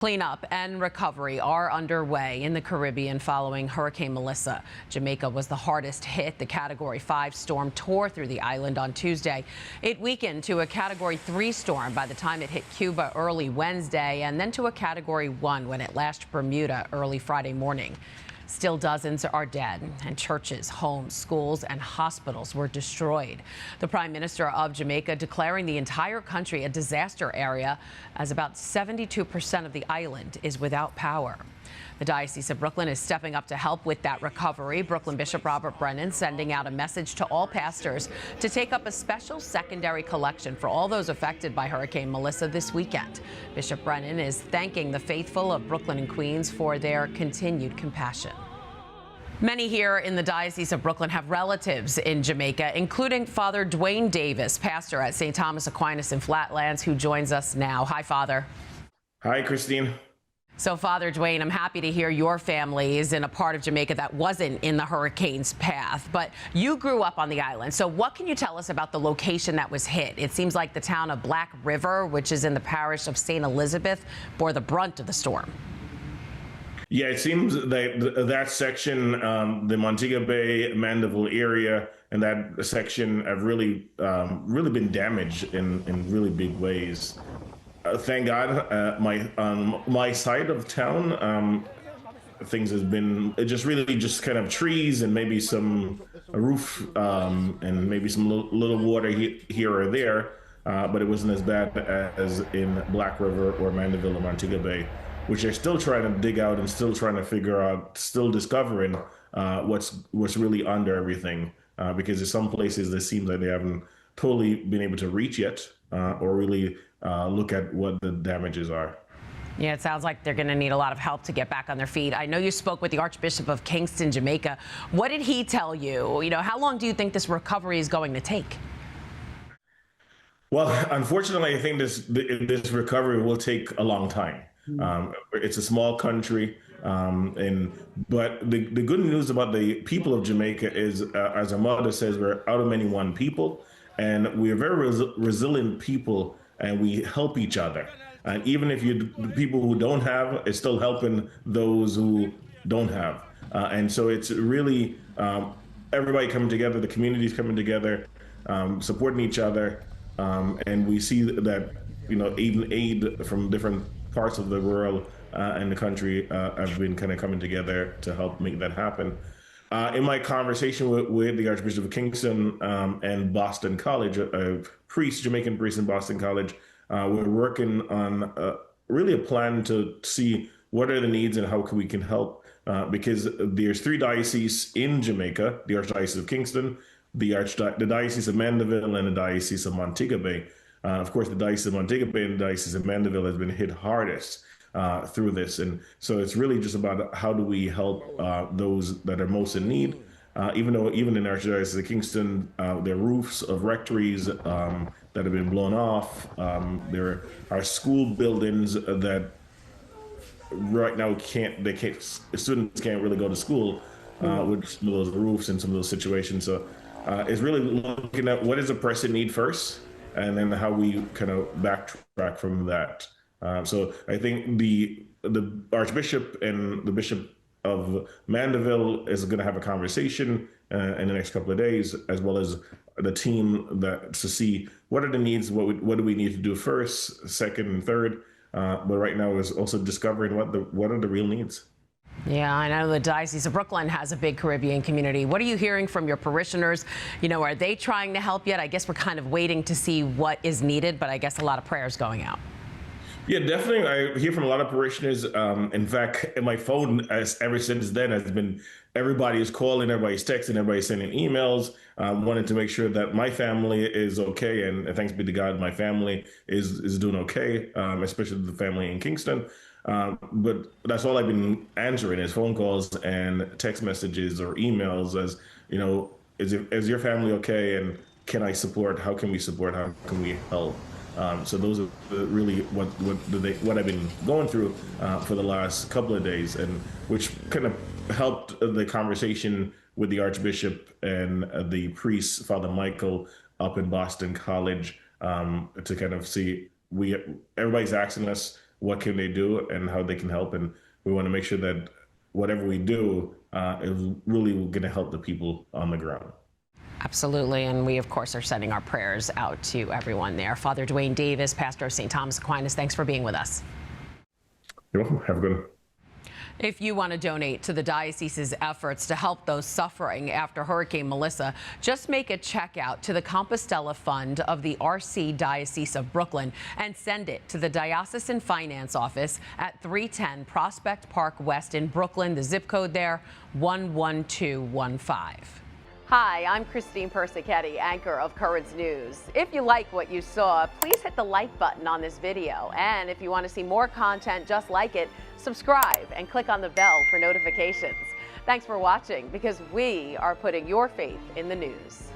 Cleanup and recovery are underway in the Caribbean following Hurricane Melissa. Jamaica was the hardest hit. The Category 5 storm tore through the island on Tuesday. It weakened to a Category 3 storm by the time it hit Cuba early Wednesday, and then to a Category 1 when it lashed Bermuda early Friday morning. Still, dozens are dead, and churches, homes, schools, and hospitals were destroyed. The Prime Minister of Jamaica declaring the entire country a disaster area, as about 72% of the island is without power. The Diocese of Brooklyn is stepping up to help with that recovery. Brooklyn Bishop Robert Brennan sending out a message to all pastors to take up a special secondary collection for all those affected by Hurricane Melissa this weekend. Bishop Brennan is thanking the faithful of Brooklyn and Queens for their continued compassion. Many here in the Diocese of Brooklyn have relatives in Jamaica, including Father Dwayne Davis, pastor at St. Thomas Aquinas in Flatlands, who joins us now. Hi, Father. Hi, Christine. So, Father Dwayne, I'm happy to hear your family is in a part of Jamaica that wasn't in the hurricane's path, but you grew up on the island. So what can you tell us about the location that was hit? It seems like the town of Black River, which is in the parish of St. Elizabeth, bore the brunt of the storm. Yeah, it seems that that section, the Montego Bay, Mandeville area, and that section have really been damaged in really big ways. Thank God, my side of town, things has been just kind of trees and maybe some roof and maybe some little water here or there, but it wasn't as bad as in Black River or Mandeville or Montego Bay, which they're still trying to dig out and still trying to figure out, still discovering what's really under everything, because there's some places that seem like they haven't totally been able to reach yet or really look at what the damages are. Yeah, it sounds like they're going to need a lot of help to get back on their feet. I know you spoke with the Archbishop of Kingston, Jamaica. What did he tell you? How long do you think this recovery is going to take? Well, unfortunately, I think this recovery will take a long time. It's a small country, but the good news about the people of Jamaica is, as our mother says, we're out of many one people, and we're very resilient people, and we help each other. And even if people who don't have, it's still helping those who don't have. And so it's really everybody coming together, the communities coming together, supporting each other, and we see that even aid from different parts of the world and the country have been kind of coming together to help make that happen. In my conversation with the Archbishop of Kingston and Boston College, a Jamaican priest in Boston College, we're working on really a plan to see what are the needs and how we can help, because there's 3 dioceses in Jamaica: the Archdiocese of Kingston, the Diocese of Mandeville, and the Diocese of Montego Bay. Of course, the Diocese of Montego Bay and the Diocese of Mandeville has been hit hardest through this. And so it's really just about how do we help those that are most in need. Even in the Archdiocese of Kingston, there are roofs of rectories that have been blown off. There are school buildings that right now students can't really go to school with some of those roofs and some of those situations. So it's really looking at what is a pressing need first, and then how we kind of backtrack from that. So I think the Archbishop and the Bishop of Mandeville is going to have a conversation in the next couple of days, as well as the team to see what are the needs, what do we need to do first, second, and third. But right now is also discovering what are the real needs. Yeah, I know the Diocese of Brooklyn has a big Caribbean community. What are you hearing from your parishioners? Are they trying to help yet? I guess we're kind of waiting to see what is needed, but I guess a lot of prayers going out. Yeah, definitely. I hear from a lot of parishioners. In fact, my phone, ever since then, has been everybody is calling, everybody's texting, everybody's sending emails. Wanted to make sure that my family is okay, and thanks be to God, my family is doing okay, especially the family in Kingston. But that's all I've been answering is phone calls and text messages or emails. As is your family okay, and can I support? How can we support? How can we help? So those are really what I've been going through for the last couple of days, and which kind of helped the conversation with the Archbishop and the priest, Father Michael, up in Boston College, to kind of see everybody's asking us what can they do and how they can help. And we want to make sure that whatever we do is really going to help the people on the ground. Absolutely, and we, of course, are sending our prayers out to everyone there. Father Dwayne Davis, pastor of St. Thomas Aquinas, thanks for being with us. You're welcome. Have a good one. If you want to donate to the diocese's efforts to help those suffering after Hurricane Melissa, just make a check out to the Compostela Fund of the RC Diocese of Brooklyn and send it to the Diocesan Finance Office at 310 Prospect Park West in Brooklyn. The zip code there, 11215. Hi, I'm Christine Persichetti, anchor of Currents News. If you like what you saw, please hit the like button on this video. And if you want to see more content just like it, subscribe and click on the bell for notifications. Thanks for watching, because we are putting your faith in the news.